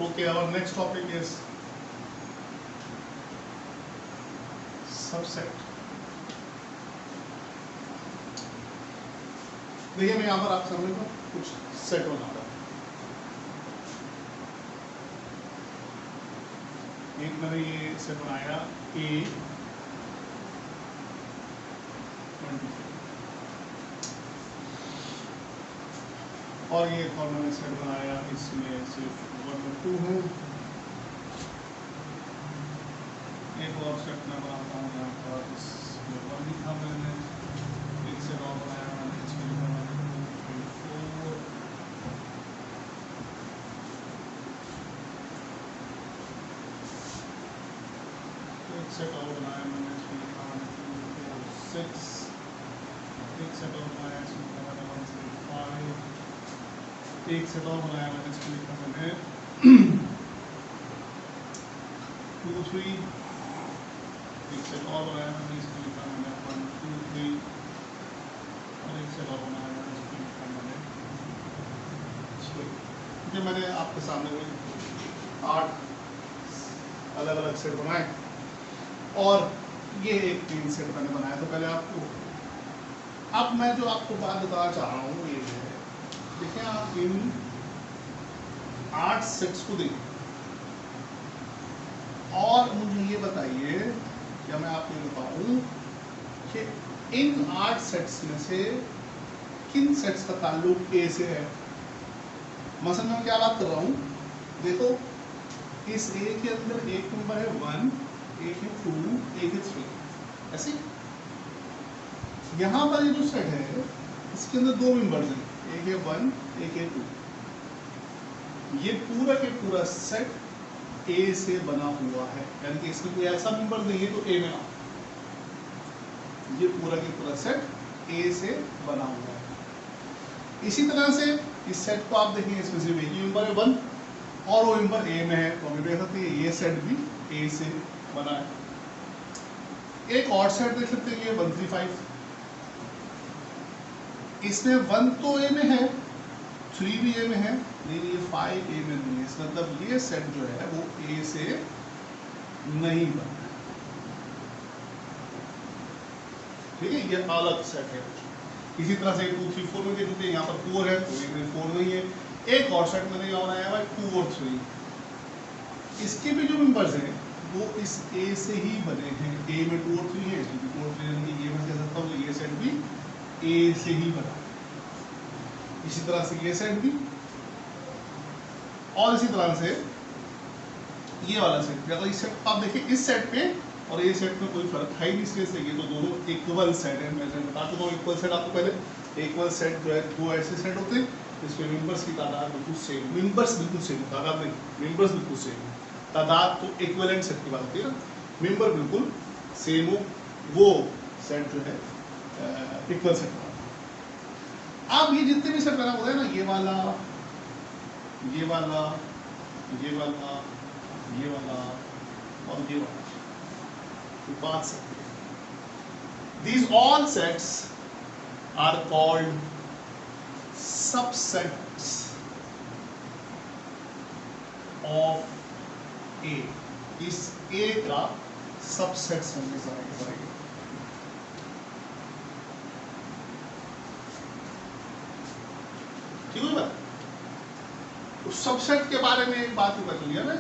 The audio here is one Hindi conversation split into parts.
Okay, our next topic is subset. देखिए मैं यहाँ पर आप सामने को कुछ सेट बना रहा हूँ। एक मैंने ये सेट बनाया A20 और ये एक और मैंने सेट बनाया, इसमें सिर्फ 1 और 2 है। एक और सेट मैं बनाता हूँ यहाँ पर, इसमें 1 लिखा मैंने, एक सेट और बनाया मैंने, इसमें लिखा मैंने 2, 3, 4। एक सेट और बनाया मैंने, इसमें लिखा मैंने 2, 4, 6। एक सेट और बनाया, इसमें लिखा मैंने 1, 3, 5। एक सेट और बनाया मैंने, इसमें लिखा मैंने 2, 3। एक सेट और बनाया मैंने, इसमें लिखा मैंने 1, 2, 3। और एक सेट और बनाया मैंने, इसमें लिखा मैंने 6। क्योंकि मैंने आपके सामने में 8 अलग अलग सेट बनाए और ये एक 3 सेट मैंने बनाया। तो पहले आपको, अब मैं जो आपको बात बताना चाह रहा हूँ ये है, देखिए आप इन 8 सेट्स को देखिए और मुझे ये बताइए, क्या मैं आपको ये बताऊं कि इन 8 सेट्स में से किन सेट्स का ताल्लुक A से है। मसलन मैं क्या बात कर रहा हूं, देखो इस A के अंदर एक नंबर है 1, एक है 2, एक है 3, ऐसे यहां पर ये जो सेट है इसके अंदर 2 मेंबर्स हैं, एक है 1, एक है 2। ये पूरा के पूरा सेट A से बना हुआ है, यानी कि इसमें कोई ऐसा मेंबर नहीं है तो A में ना, ये पूरा के पूरा सेट A से बना हुआ है। इसी तरह से इस सेट को आप देखेंगे, इसमें सिर्फ एक ही मेंबर है 1 और वो मेंबर A में है, तो हम देख सकते हैं ये सेट भी A से बना है। एक और सेट देख सकते हैं, ये 1, 3, 5। इसमें 1 तो A में है, 3 भी A में है, लेकिन ये 5 A में नहीं है। इसका मतलब ये सेट जो है वो A से नहीं बना है, ठीक है, ये अलग सेट है। इसी तरह से 2, 3, 4 में देख सकते हैं, यहाँ पर 4 है तो इसमें 4 नहीं है। एक और सेट मैंने यहाँ बनाया हुआ है 2 और 3। इसके भी जो मेंबर्स हैं वो इस A से ही बने हैं, A में 2 और 3 है, इसमें भी 2 और 3 है, ये मैं कह सकता हूँ ये सेट भी A से ही बना है। इसी तरह से ये सेट भी, और इसी तरह से ये वाला सेट। अगर इस सेट आप देखिए, इस सेट पे और ये सेट में कोई फर्क है ही नहीं, इसलिए से ये तो दोनों इक्वल सेट है। मैं बता चुका हूँ इक्वल सेट आपको पहले। इक्वल सेट जो है 2 ऐसे सेट होते हैं जिसमें मेंबर्स की तादाद बिल्कुल सेम, मेंबर्स बिल्कुल सेम, तादाद नहीं, मेंबर्स बिल्कुल सेम। तादाद तो इक्विवेलेंट सेट की बात होती है ना, मेंबर बिल्कुल सेम हो, वो सेट जो है इक्वल सेट। अब ये जितने भी सेट बना हुआ है ना, ये वाला, ये वाला, ये वाला, ये वाला और ये वाला, ये 5 set. These all sets are called subsets of A। इस A का सबसेट्स होंगे सारे के सारे। ठीक है बात। उस सबसेट के बारे में एक बात पता चली है ना,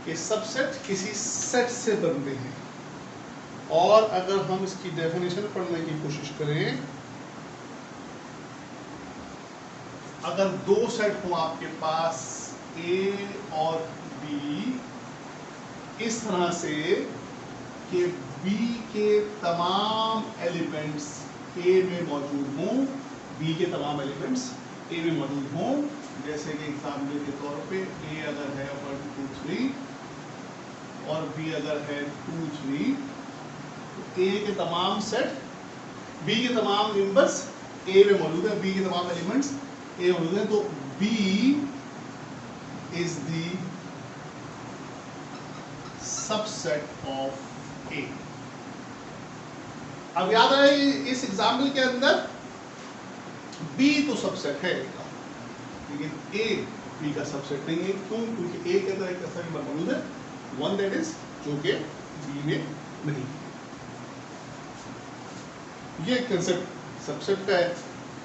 कि सबसेट किसी सेट से बनते हैं। और अगर हम इसकी डेफिनेशन पढ़ने की कोशिश करें, अगर 2 सेट हो आपके पास A और B, इस तरह से कि B के तमाम एलिमेंट्स A में मौजूद हों, B के तमाम एलिमेंट्स A में मौजूद हों, जैसे कि एग्जाम्पल के तौर पे A अगर है 1, 2, 3 और B अगर है 2, 3, तो A के तमाम सेट, B के तमाम मेंबर्स A में मौजूद है, B के तमाम एलिमेंट्स A में मौजूद है, तो B is the subset of A। अब याद रहे इस एग्जाम्पल के अंदर B तो सबसेट है, लेकिन ए बी का सबसेट नहीं है। क्यों? क्योंकि ए के अंदर एक ऐसा नंबर मौजूद है, वन दैट इज, जो कि बी में नहीं। ये कंसेप्ट सबसेट का है।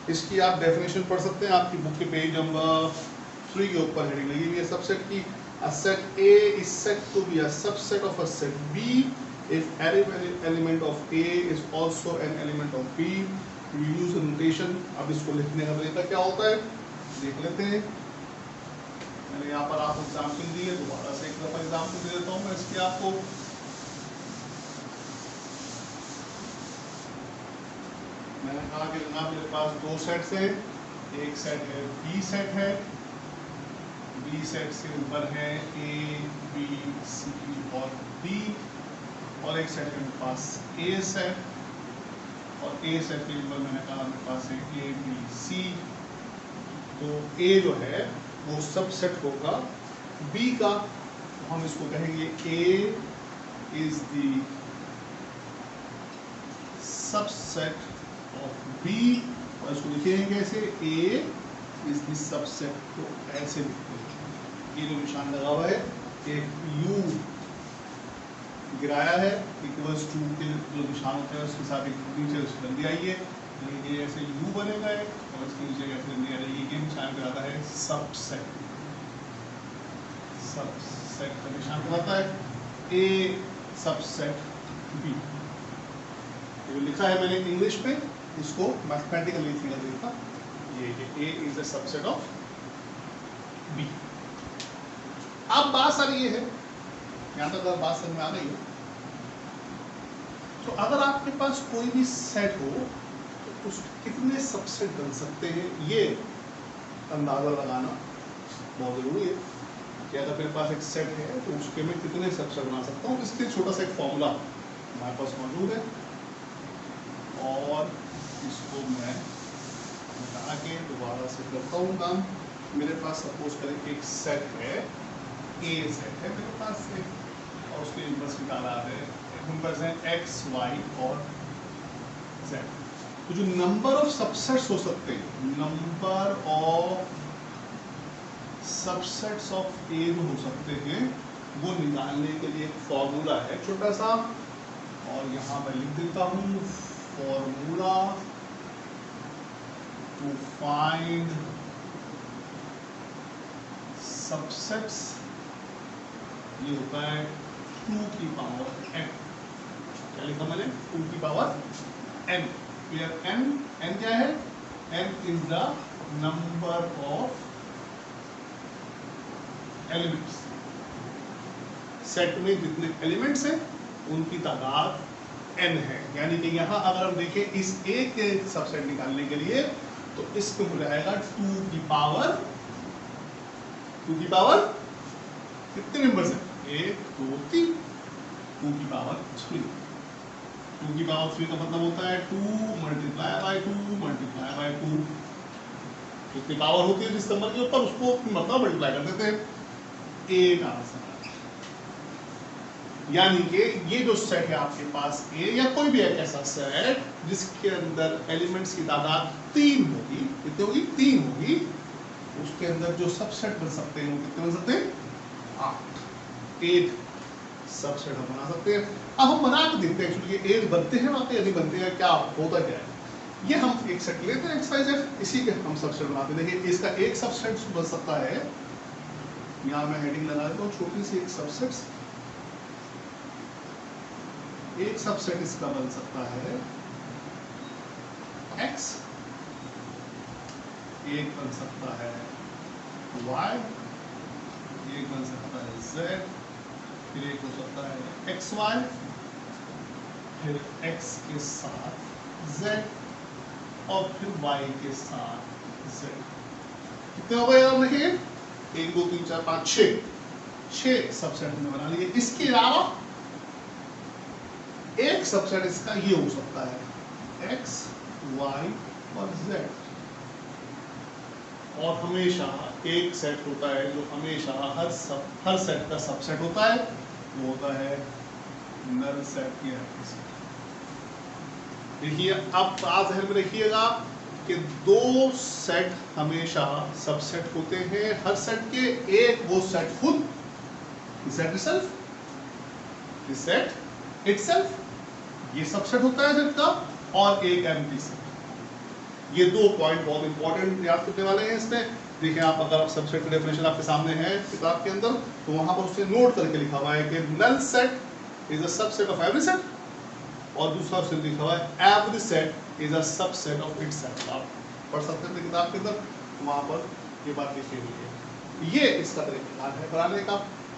इसकी आप डेफिनेशन पढ़ सकते हैं, आपकी बुक के पेज नंबर 3 के ऊपर हेडिंग लगी हुई है सबसेट की। A set A is said to be a subset of a set B if every element of A is also an element of B. We use a notation. अब इसको लिखने का तरीका क्या होता है देख लेते हैं। मैंने यहाँ पर आपको एग्जाम्पल दी है, दोबारा से एक दफा एग्जाम्पल दे देता हूँ मैं इसकी आपको। मैंने कहा कि मेरे पास दो सेट्स हैं, एक सेट है बी सेट है, बी सेट से ऊपर है ए बी सी और डी, और एक सेट है मेरे पास ए सेट, और ए सेट के ऊपर मैंने कहा मेरे पास है ए बी सी। तो ए जो है वो सबसेट होगा बी का, तो हम इसको कहेंगे A is the subset of B, और इसको लिखेंगे कैसे, ए इज द सबसेट, तो ऐसे लिखते हैं। ये जो निशान लगा हुआ है, एक यू गिराया है इक्वल्स टू के जो निशान होते हैं उसके साथ एक नीचे लंबी आई है, ये ऐसे यू बनेगा है, और इसके नीचे ऐसे लंबी आ जाएगी। ये निशान कराता है सबसेट, सबसेट का निशान कराता है ए सबसेट बी। ये लिखा है मैंने इंग्लिश में, इसको मैथमेटिकली लिखने का तरीका ये A is the subset of B. अब बात सारी ये है, यहाँ तक अगर बात समझ में आ गई है, तो अगर आपके पास कोई भी सेट हो तो उसके कितने सबसेट बन सकते हैं, ये अंदाजा लगाना बहुत जरूरी है कि अगर मेरे पास एक सेट है तो उसके मैं कितने सबसेट बना सकता हूँ। इसके लिए छोटा सा एक फॉर्मूला हमारे पास मौजूद है, और इसको मैं बता के दोबारा से करता हूँ काम। मेरे पास सपोज करें कि एक सेट है, ए सेट है मेरे पास से, और उसके इनवर्स निकाला है, इनवर्स है एक्स वाई और जेड। तो जो नंबर ऑफ सबसेट्स हो सकते हैं, नंबर ऑफ सबसेट्स ऑफ ए हो सकते हैं, वो निकालने के लिए एक फॉर्मूला है छोटा सा, और यहाँ मैं लिख देता हूँ फॉर्मूला टू फाइंड सबसेट्स। ये होता है 2 की पावर n। क्या लिखा मैंने, 2 की पावर n। n क्या है, n is the number of elements. Set में जितने एलिमेंट्स हैं उनकी तादाद n है। यानी कि यहाँ अगर हम देखें इस a के सबसेट निकालने के लिए, तो इसको हो जाएगा 2 की पावर कितने मेंबर्स हैं, 1 2 3, 2 की पावर 3। 2 की पावर 3 का मतलब होता है 2 मल्टीप्लाई बाय 2 मल्टीप्लाई बाय 2। जितनी पावर होती है जिस नंबर के ऊपर, उसको मतलब मल्टीप्लाई कर देते हैं। ए का आंसर, यानी कि ये जो सेट है आपके पास ए, या कोई भी एक ऐसा सेट जिसके अंदर एलिमेंट्स की तादाद 3 होगी, कितनी होगी, 3 होगी, उसके अंदर जो सबसेट बन सकते हैं वो कितने बन सकते हैं, 8 सबसेट हम बना सकते हैं। अब हम बना के देखते हैं एक्चुअली 8 बनते हैं वहाँ पे या नहीं बनते हैं, क्या होता क्या है। ये हम एक सेट लेते हैं एक्सवाइजेड, इसी के हम सबसेट बनाते हैं। देखिए इसका एक सबसेट बन सकता है, यहाँ मैं हेडिंग लगा देता हूँ छोटी सी, एक सबसेट, एक सबसेट इसका बन सकता है x, एक बन सकता है y, एक बन सकता है z, फिर एक हो सकता है xy, फिर x के साथ z, और फिर y के साथ z। कितने हो गए यार, देखिए 1 2 3 4 5 6 सबसेट हमने बना लिए। इसके अलावा एक सबसेट इसका ये हो सकता है x, y और z। और हमेशा एक सेट होता है जो हमेशा हर सेट का सबसेट होता है, वो होता है नल सेट की। देखिए अब आप ध्यान में रखिएगा कि दो सेट हमेशा सबसेट होते हैं हर सेट के, एक वो सेट खुद सेट इटसेल्फ ये सबसेट होता है सेट का, और एक एम्प्टी सेट। ये दो पॉइंट बहुत इंपॉर्टेंट याद करने वाले हैं इसमें। देखिए आप, अगर आप सबसेट की डेफिनेशन आपके सामने है किताब के अंदर, तो वहां पर उसने नोट करके लिखा हुआ है कि null set is a subset of every set, और दूसरा ऑप्शन लिखा हुआ है every set is a subset of itself. आप पढ़ सकते हैं किताब के अंदर, वहां पर ये बात लिखी हुई है। ये इसका तरीका है बनाने का।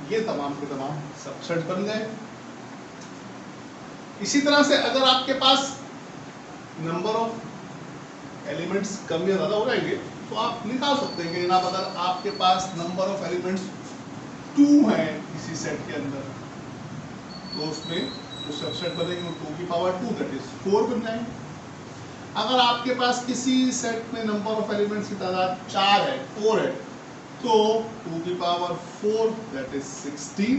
ये तमाम के तमाम सबसेट बन गए। इसी तरह से अगर आपके पास नंबर ऑफ एलिमेंट्स कम या ज्यादा हो जाएंगे तो आप निकाल सकते हैं कि जनाब अगर आपके पास नंबर ऑफ एलिमेंट्स 2 है किसी सेट के अंदर, तो उसमें जो सबसेट बनेंगे वो 2 की पावर 2 दैट इज 4 बन जाएंगे। अगर आपके पास किसी सेट में नंबर ऑफ एलिमेंट्स की तादाद 4 है, 4 है, तो 2 की power 4 that is 16,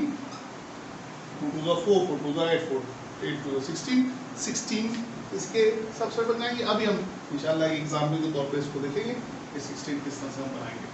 2 to the 4, 4 to the 8, 8 to the 16 इसके सबसेट बन जाएंगे। अभी हम इंशाल्लाह एग्जाम्पल के तौर पे इसको देखेंगे कि 16 किस तरह से हम बनाएंगे।